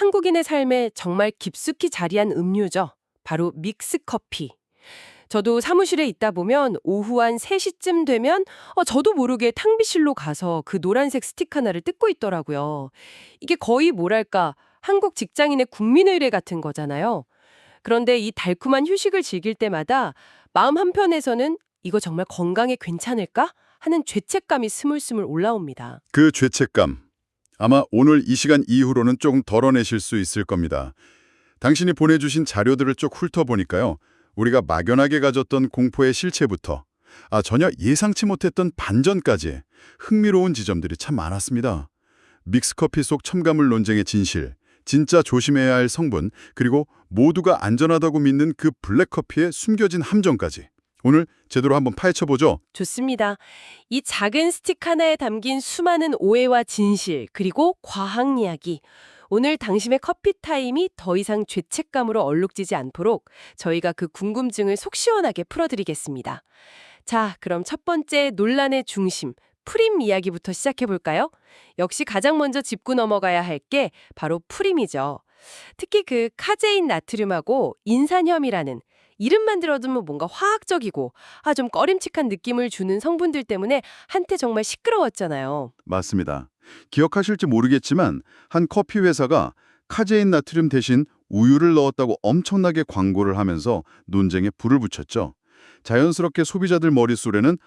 한국인의 삶에 정말 깊숙이 자리한 음료죠. 바로 믹스커피. 저도 사무실에 있다 보면 오후 한 3시쯤 되면 저도 모르게 탕비실로 가서 그 노란색 스틱 하나를 뜯고 있더라고요. 이게 거의 뭐랄까 한국 직장인의 국민의례 같은 거잖아요. 그런데 이 달콤한 휴식을 즐길 때마다 마음 한편에서는 이거 정말 건강에 괜찮을까? 하는 죄책감이 스물스물 올라옵니다. 그 죄책감, 아마 오늘 이 시간 이후로는 조금 덜어내실 수 있을 겁니다. 당신이 보내주신 자료들을 쭉 훑어보니까요. 우리가 막연하게 가졌던 공포의 실체부터 전혀 예상치 못했던 반전까지 흥미로운 지점들이 참 많았습니다. 믹스커피 속 첨가물 논쟁의 진실, 진짜 조심해야 할 성분, 그리고 모두가 안전하다고 믿는 그 블랙커피의 숨겨진 함정까지 오늘 제대로 한번 파헤쳐보죠. 좋습니다. 이 작은 스틱 하나에 담긴 수많은 오해와 진실, 그리고 과학 이야기. 오늘 당신의 커피 타임이 더 이상 죄책감으로 얼룩지지 않도록 저희가 그 궁금증을 속 시원하게 풀어드리겠습니다. 자, 그럼 첫 번째 논란의 중심, 프림 이야기부터 시작해볼까요? 역시 가장 먼저 짚고 넘어가야 할 게 바로 프림이죠. 특히 그 카제인 나트륨하고 인산염이라는 이름만 들어도 뭔가 화학적이고 좀 꺼림칙한 느낌을 주는 성분들 때문에 한때 정말 시끄러웠잖아요. 맞습니다. 기억하실지 모르겠지만 한 커피 회사가 카제인 나트륨 대신 우유를 넣었다고 엄청나게 광고를 하면서 논쟁에 불을 붙였죠. 자연스럽게 소비자들 머릿속에는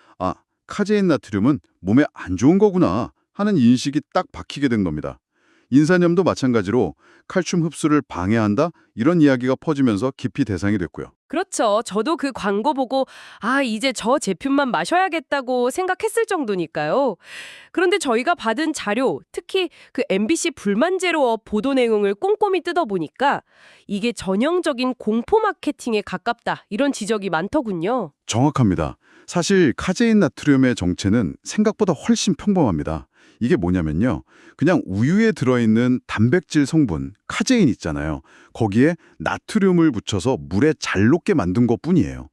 카제인 나트륨은 몸에 안 좋은 거구나 하는 인식이 딱 박히게 된 겁니다. 인산염도 마찬가지로 칼슘 흡수를 방해한다 이런 이야기가 퍼지면서 깊이 대상이 됐고요. 그렇죠. 저도 그 광고 보고 이제 저 제품만 마셔야겠다고 생각했을 정도니까요. 그런데 저희가 받은 자료, 특히 그 MBC 불만 제로업 보도 내용을 꼼꼼히 뜯어보니까 이게 전형적인 공포 마케팅에 가깝다 이런 지적이 많더군요. 정확합니다. 사실 카제인 나트륨의 정체는 생각보다 훨씬 평범합니다. 이게 뭐냐면요. 그냥 우유에 들어있는 단백질 성분, 카제인 있잖아요. 거기에 나트륨을 붙여서 물에 잘 녹게 만든 것뿐이에요.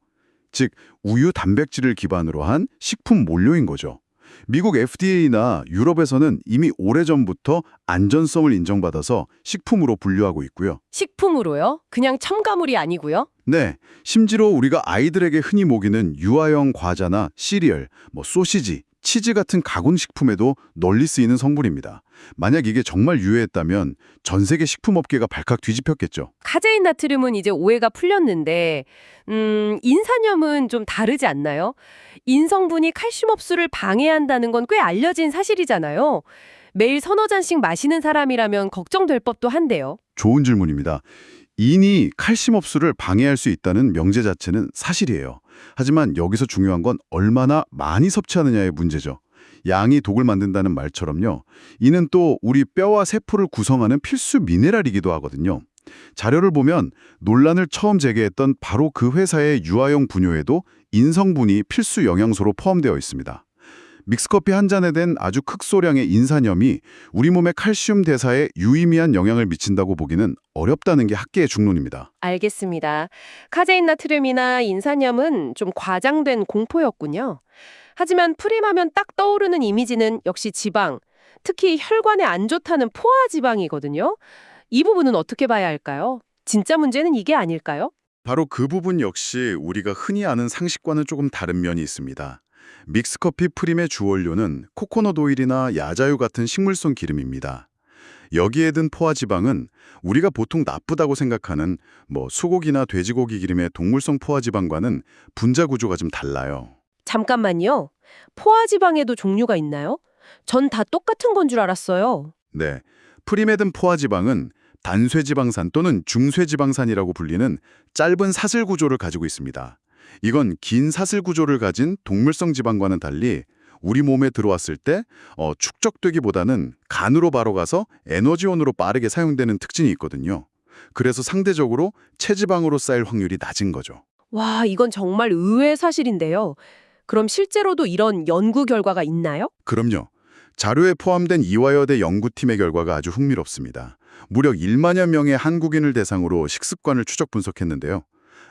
즉, 우유 단백질을 기반으로 한 식품 원료인 거죠. 미국 FDA나 유럽에서는 이미 오래전부터 안전성을 인정받아서 식품으로 분류하고 있고요. 식품으로요? 그냥 첨가물이 아니고요? 네, 심지어 우리가 아이들에게 흔히 먹이는 유아용 과자나 시리얼, 소시지, 치즈 같은 가공식품에도 널리 쓰이는 성분입니다. 만약 이게 정말 유해했다면 전 세계 식품업계가 발칵 뒤집혔겠죠. 카제인 나트륨은 이제 오해가 풀렸는데 인산염은 좀 다르지 않나요? 인성분이 칼슘 흡수를 방해한다는 건 꽤 알려진 사실이잖아요. 매일 서너 잔씩 마시는 사람이라면 걱정될 법도 한데요. 좋은 질문입니다. 인이 칼슘 흡수를 방해할 수 있다는 명제 자체는 사실이에요. 하지만 여기서 중요한 건 얼마나 많이 섭취하느냐의 문제죠. 양이 독을 만든다는 말처럼요. 이는 또 우리 뼈와 세포를 구성하는 필수 미네랄이기도 하거든요. 자료를 보면 논란을 처음 제기했던 바로 그 회사의 유아용 분유에도 인성분이 필수 영양소로 포함되어 있습니다. 믹스커피 한 잔에 된 아주 극소량의 인산염이 우리 몸의 칼슘 대사에 유의미한 영향을 미친다고 보기는 어렵다는 게 학계의 중론입니다. 알겠습니다. 카제인 나트륨이나 인산염은 좀 과장된 공포였군요. 하지만 프림하면 딱 떠오르는 이미지는 역시 지방, 특히 혈관에 안 좋다는 포화 지방이거든요. 이 부분은 어떻게 봐야 할까요? 진짜 문제는 이게 아닐까요? 바로 그 부분 역시 우리가 흔히 아는 상식과는 조금 다른 면이 있습니다. 믹스커피 프림의 주원료는 코코넛 오일이나 야자유 같은 식물성 기름입니다. 여기에 든 포화지방은 우리가 보통 나쁘다고 생각하는 소고기나 돼지고기 기름의 동물성 포화지방과는 분자 구조가 좀 달라요. 잠깐만요. 포화 지방에도 종류가 있나요? 전 다 똑같은 건 줄 알았어요. 네, 프림에 든 포화지방은 단쇄지방산 또는 중쇄지방산이라고 불리는 짧은 사슬 구조를 가지고 있습니다. 이건 긴 사슬 구조를 가진 동물성 지방과는 달리 우리 몸에 들어왔을 때 축적되기보다는 간으로 바로 가서 에너지원으로 빠르게 사용되는 특징이 있거든요. 그래서 상대적으로 체지방으로 쌓일 확률이 낮은 거죠. 와, 이건 정말 의외의 사실인데요. 그럼 실제로도 이런 연구 결과가 있나요? 그럼요. 자료에 포함된 이화여대 연구팀의 결과가 아주 흥미롭습니다. 무려 1만여 명의 한국인을 대상으로 식습관을 추적 분석했는데요.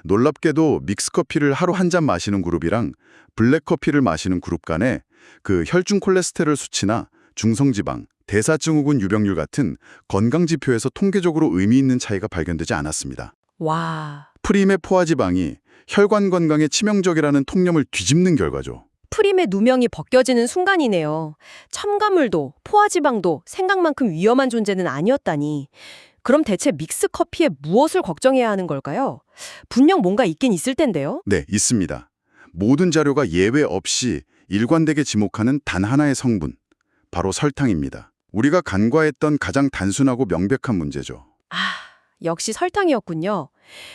놀랍게도 믹스커피를 하루 한 잔 마시는 그룹이랑 블랙커피를 마시는 그룹 간에 그 혈중 콜레스테롤 수치나 중성지방, 대사증후군 유병률 같은 건강 지표에서 통계적으로 의미 있는 차이가 발견되지 않았습니다. 와, 프림의 포화지방이 혈관 건강에 치명적이라는 통념을 뒤집는 결과죠. 프림의 누명이 벗겨지는 순간이네요. 첨가물도 포화지방도 생각만큼 위험한 존재는 아니었다니. 그럼 대체 믹스 커피에 무엇을 걱정해야 하는 걸까요? 분명 뭔가 있긴 있을 텐데요. 네, 있습니다. 모든 자료가 예외 없이 일관되게 지목하는 단 하나의 성분, 바로 설탕입니다. 우리가 간과했던 가장 단순하고 명백한 문제죠. 아, 역시 설탕이었군요.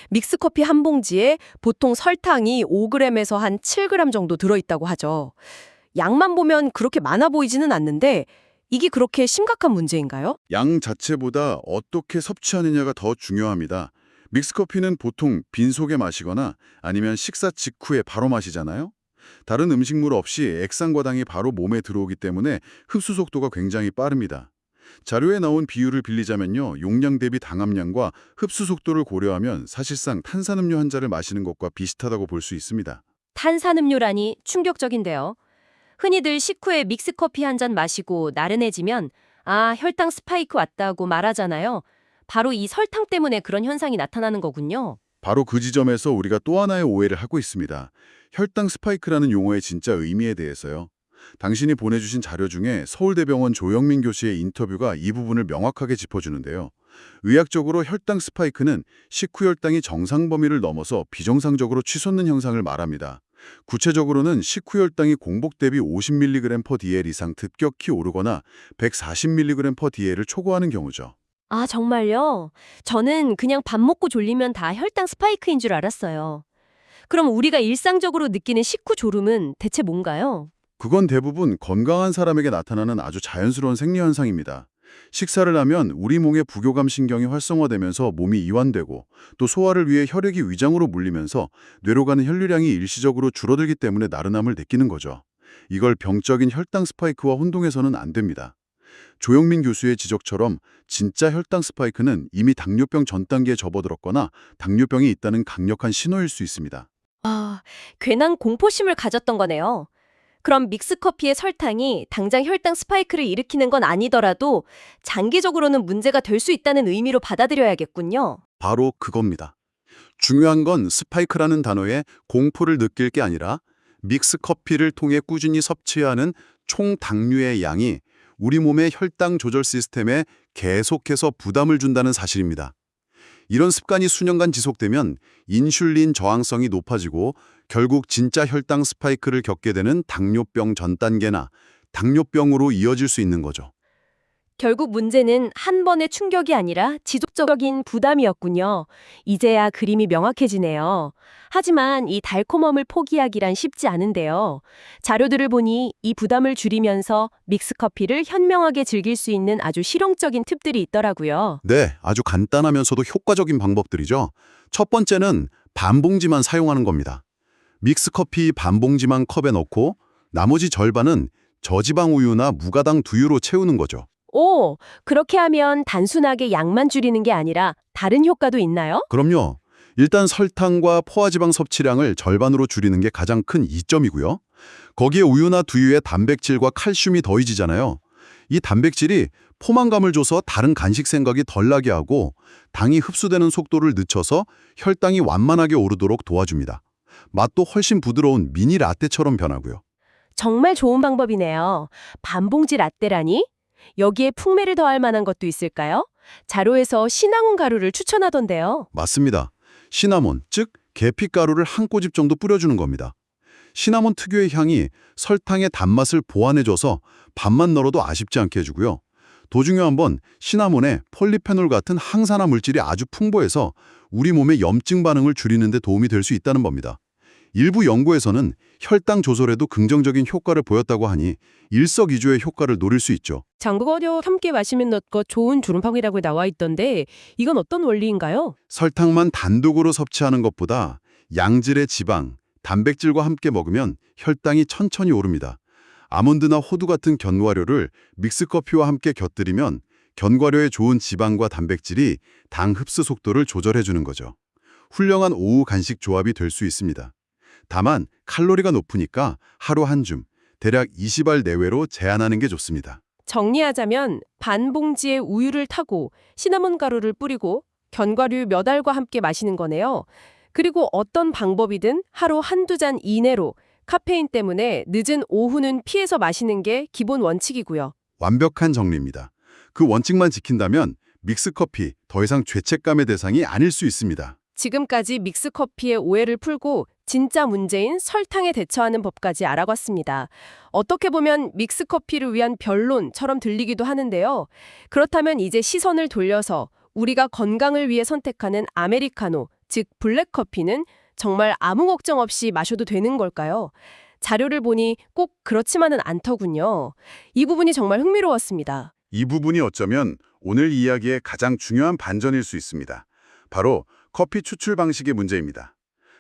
믹스커피 한 봉지에 보통 설탕이 5g에서 한 7g 정도 들어있다고 하죠. 양만 보면 그렇게 많아 보이지는 않는데 이게 그렇게 심각한 문제인가요? 양 자체보다 어떻게 섭취하느냐가 더 중요합니다. 믹스커피는 보통 빈속에 마시거나 아니면 식사 직후에 바로 마시잖아요. 다른 음식물 없이 액상과당이 바로 몸에 들어오기 때문에 흡수 속도가 굉장히 빠릅니다. 자료에 나온 비율을 빌리자면요. 용량 대비 당함량과 흡수 속도를 고려하면 사실상 탄산음료 한 잔을 마시는 것과 비슷하다고 볼 수 있습니다. 탄산음료라니 충격적인데요. 흔히들 식후에 믹스커피 한 잔 마시고 나른해지면 혈당 스파이크 왔다고 말하잖아요. 바로 이 설탕 때문에 그런 현상이 나타나는 거군요. 바로 그 지점에서 우리가 또 하나의 오해를 하고 있습니다. 혈당 스파이크라는 용어의 진짜 의미에 대해서요. 당신이 보내주신 자료 중에 서울대병원 조영민 교수의 인터뷰가 이 부분을 명확하게 짚어주는데요. 의학적으로 혈당 스파이크는 식후 혈당이 정상 범위를 넘어서 비정상적으로 치솟는 현상을 말합니다. 구체적으로는 식후 혈당이 공복 대비 50mg/dl 이상 급격히 오르거나 140mg/dl을 초과하는 경우죠. 아, 정말요? 저는 그냥 밥 먹고 졸리면 다 혈당 스파이크인 줄 알았어요. 그럼 우리가 일상적으로 느끼는 식후 졸음은 대체 뭔가요? 그건 대부분 건강한 사람에게 나타나는 아주 자연스러운 생리현상입니다. 식사를 하면 우리 몸의 부교감 신경이 활성화되면서 몸이 이완되고 또 소화를 위해 혈액이 위장으로 물리면서 뇌로 가는 혈류량이 일시적으로 줄어들기 때문에 나른함을 느끼는 거죠. 이걸 병적인 혈당 스파이크와 혼동해서는 안 됩니다. 조영민 교수의 지적처럼 진짜 혈당 스파이크는 이미 당뇨병 전 단계에 접어들었거나 당뇨병이 있다는 강력한 신호일 수 있습니다. 괜한 공포심을 가졌던 거네요. 그럼 믹스커피의 설탕이 당장 혈당 스파이크를 일으키는 건 아니더라도 장기적으로는 문제가 될 수 있다는 의미로 받아들여야겠군요. 바로 그겁니다. 중요한 건 스파이크라는 단어에 공포를 느낄 게 아니라 믹스 커피를 통해 꾸준히 섭취하는 총 당류의 양이 우리 몸의 혈당 조절 시스템에 계속해서 부담을 준다는 사실입니다. 이런 습관이 수년간 지속되면 인슐린 저항성이 높아지고 결국 진짜 혈당 스파이크를 겪게 되는 당뇨병 전 단계나 당뇨병으로 이어질 수 있는 거죠. 결국 문제는 한 번의 충격이 아니라 지속적인 부담이었군요. 이제야 그림이 명확해지네요. 하지만 이 달콤함을 포기하기란 쉽지 않은데요. 자료들을 보니 이 부담을 줄이면서 믹스커피를 현명하게 즐길 수 있는 아주 실용적인 팁들이 있더라고요. 네, 아주 간단하면서도 효과적인 방법들이죠. 첫 번째는 반 봉지만 사용하는 겁니다. 믹스커피 반 봉지만 컵에 넣고 나머지 절반은 저지방 우유나 무가당 두유로 채우는 거죠. 오, 그렇게 하면 단순하게 양만 줄이는 게 아니라 다른 효과도 있나요? 그럼요. 일단 설탕과 포화지방 섭취량을 절반으로 줄이는 게 가장 큰 이점이고요. 거기에 우유나 두유에 단백질과 칼슘이 더해지잖아요. 이 단백질이 포만감을 줘서 다른 간식 생각이 덜 나게 하고 당이 흡수되는 속도를 늦춰서 혈당이 완만하게 오르도록 도와줍니다. 맛도 훨씬 부드러운 미니 라떼처럼 변하고요. 정말 좋은 방법이네요. 반봉지 라떼라니? 여기에 풍미를 더할 만한 것도 있을까요? 자료에서 시나몬 가루를 추천하던데요. 맞습니다. 시나몬, 즉 계피가루를 한 꼬집 정도 뿌려주는 겁니다. 시나몬 특유의 향이 설탕의 단맛을 보완해줘서 밥만 널어도 아쉽지 않게 해주고요. 더 중요한 건 시나몬에 폴리페놀 같은 항산화 물질이 아주 풍부해서 우리 몸의 염증 반응을 줄이는 데 도움이 될 수 있다는 겁니다. 일부 연구에서는 혈당 조절에도 긍정적인 효과를 보였다고 하니 일석이조의 효과를 노릴 수 있죠. 장구거려 함께 마시면 넣고 좋은 주름팡이라고 나와 있던데 이건 어떤 원리인가요? 설탕만 단독으로 섭취하는 것보다 양질의 지방, 단백질과 함께 먹으면 혈당이 천천히 오릅니다. 아몬드나 호두 같은 견과류를 믹스커피와 함께 곁들이면 견과류에 좋은 지방과 단백질이 당 흡수 속도를 조절해주는 거죠. 훌륭한 오후 간식 조합이 될 수 있습니다. 다만 칼로리가 높으니까 하루 한 줌, 대략 20알 내외로 제한하는 게 좋습니다. 정리하자면 반 봉지에 우유를 타고 시나몬 가루를 뿌리고 견과류 몇 알과 함께 마시는 거네요. 그리고 어떤 방법이든 하루 한두 잔 이내로 카페인 때문에 늦은 오후는 피해서 마시는 게 기본 원칙이고요. 완벽한 정리입니다. 그 원칙만 지킨다면 믹스커피 더 이상 죄책감의 대상이 아닐 수 있습니다. 지금까지 믹스커피의 오해를 풀고 진짜 문제인 설탕에 대처하는 법까지 알아봤습니다. 어떻게 보면 믹스커피를 위한 변론처럼 들리기도 하는데요. 그렇다면 이제 시선을 돌려서 우리가 건강을 위해 선택하는 아메리카노, 즉 블랙커피는 정말 아무 걱정 없이 마셔도 되는 걸까요? 자료를 보니 꼭 그렇지만은 않더군요. 이 부분이 정말 흥미로웠습니다. 이 부분이 어쩌면 오늘 이야기의 가장 중요한 반전일 수 있습니다. 바로 커피 추출 방식의 문제입니다.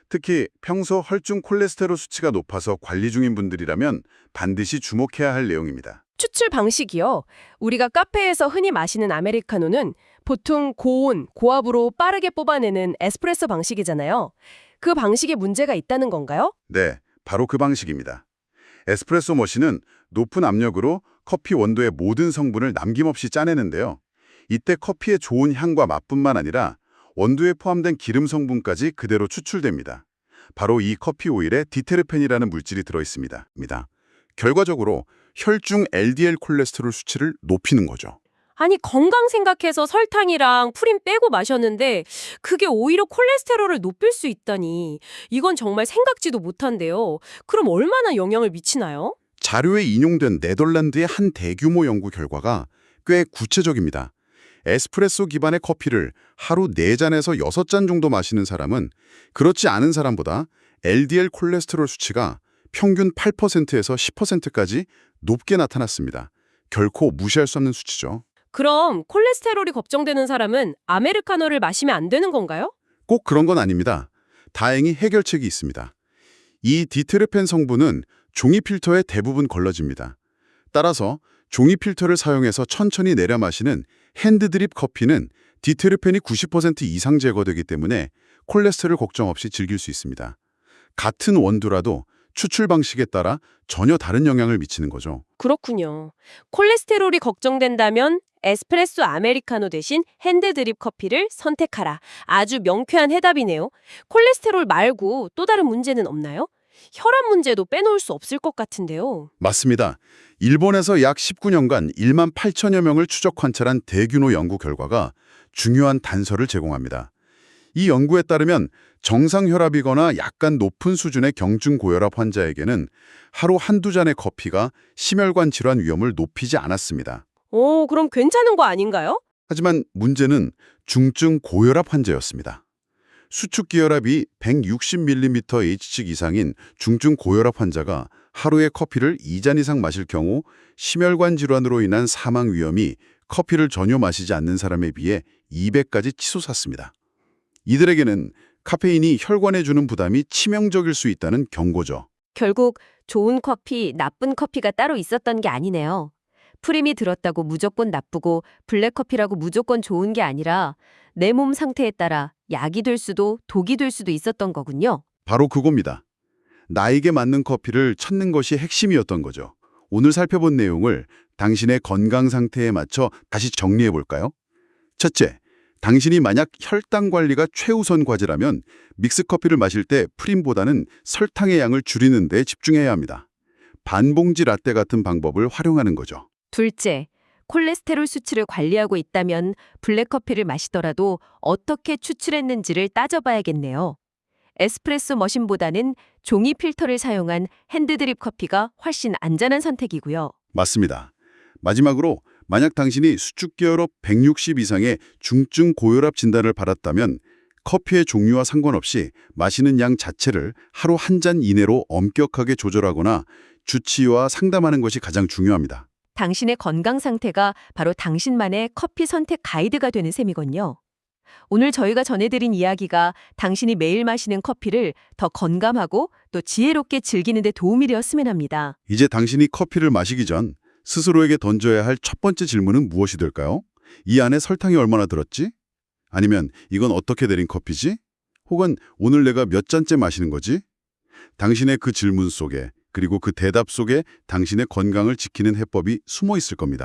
특히 평소 혈중 콜레스테롤 수치가 높아서 관리 중인 분들이라면 반드시 주목해야 할 내용입니다. 추출 방식이요. 우리가 카페에서 흔히 마시는 아메리카노는 보통 고온, 고압으로 빠르게 뽑아내는 에스프레소 방식이잖아요. 그 방식에 문제가 있다는 건가요? 네, 바로 그 방식입니다. 에스프레소 머신은 높은 압력으로 커피 원도의 모든 성분을 남김없이 짜내는데요. 이때 커피의 좋은 향과 맛뿐만 아니라 원두에 포함된 기름 성분까지 그대로 추출됩니다. 바로 이 커피 오일에 디테르펜이라는 물질이 들어있습니다. 결과적으로 혈중 LDL 콜레스테롤 수치를 높이는 거죠. 아니, 건강 생각해서 설탕이랑 프린 빼고 마셨는데 그게 오히려 콜레스테롤을 높일 수 있다니. 이건 정말 생각지도 못한데요. 그럼 얼마나 영향을 미치나요? 자료에 인용된 네덜란드의 한 대규모 연구 결과가 꽤 구체적입니다. 에스프레소 기반의 커피를 하루 4잔에서 6잔 정도 마시는 사람은 그렇지 않은 사람보다 LDL 콜레스테롤 수치가 평균 8%에서 10%까지 높게 나타났습니다. 결코 무시할 수 없는 수치죠. 그럼 콜레스테롤이 걱정되는 사람은 아메리카노를 마시면 안 되는 건가요? 꼭 그런 건 아닙니다. 다행히 해결책이 있습니다. 이 디테르펜 성분은 종이 필터에 대부분 걸러집니다. 따라서 종이 필터를 사용해서 천천히 내려 마시는 핸드드립 커피는 디테르펜이 90% 이상 제거되기 때문에 콜레스테롤 걱정 없이 즐길 수 있습니다. 같은 원두라도 추출 방식에 따라 전혀 다른 영향을 미치는 거죠. 그렇군요. 콜레스테롤이 걱정된다면 에스프레소 아메리카노 대신 핸드드립 커피를 선택하라. 아주 명쾌한 해답이네요. 콜레스테롤 말고 또 다른 문제는 없나요? 혈압 문제도 빼놓을 수 없을 것 같은데요. 맞습니다. 일본에서 약 19년간 1만 8천여 명을 추적 관찰한 대규모 연구 결과가 중요한 단서를 제공합니다. 이 연구에 따르면 정상 혈압이거나 약간 높은 수준의 경증 고혈압 환자에게는 하루 한두 잔의 커피가 심혈관 질환 위험을 높이지 않았습니다. 오, 그럼 괜찮은 거 아닌가요? 하지만 문제는 중증 고혈압 환자였습니다. 수축 기혈압이 160mmHg 이상인 중증 고혈압 환자가 하루에 커피를 2잔 이상 마실 경우 심혈관 질환으로 인한 사망 위험이 커피를 전혀 마시지 않는 사람에 비해 2배까지 치솟았습니다. 이들에게는 카페인이 혈관에 주는 부담이 치명적일 수 있다는 경고죠. 결국 좋은 커피, 나쁜 커피가 따로 있었던 게 아니네요. 프림이 들었다고 무조건 나쁘고 블랙커피라고 무조건 좋은 게 아니라 내 몸 상태에 따라 약이 될 수도 독이 될 수도 있었던 거군요. 바로 그겁니다. 나에게 맞는 커피를 찾는 것이 핵심이었던 거죠. 오늘 살펴본 내용을 당신의 건강 상태에 맞춰 다시 정리해 볼까요? 첫째, 당신이 만약 혈당 관리가 최우선 과제라면 믹스커피를 마실 때 프림보다는 설탕의 양을 줄이는 데 집중해야 합니다. 반봉지 라떼 같은 방법을 활용하는 거죠. 둘째, 콜레스테롤 수치를 관리하고 있다면 블랙커피를 마시더라도 어떻게 추출했는지를 따져봐야겠네요. 에스프레소 머신보다는 종이 필터를 사용한 핸드드립 커피가 훨씬 안전한 선택이고요. 맞습니다. 마지막으로 만약 당신이 수축기혈압 160 이상의 중증 고혈압 진단을 받았다면 커피의 종류와 상관없이 마시는 양 자체를 하루 한 잔 이내로 엄격하게 조절하거나 주치의와 상담하는 것이 가장 중요합니다. 당신의 건강 상태가 바로 당신만의 커피 선택 가이드가 되는 셈이군요. 오늘 저희가 전해드린 이야기가 당신이 매일 마시는 커피를 더 건강하고 또 지혜롭게 즐기는 데 도움이 되었으면 합니다. 이제 당신이 커피를 마시기 전 스스로에게 던져야 할 첫 번째 질문은 무엇이 될까요? 이 안에 설탕이 얼마나 들었지? 아니면 이건 어떻게 내린 커피지? 혹은 오늘 내가 몇 잔째 마시는 거지? 당신의 그 질문 속에 그리고 그 대답 속에 당신의 건강을 지키는 해법이 숨어 있을 겁니다.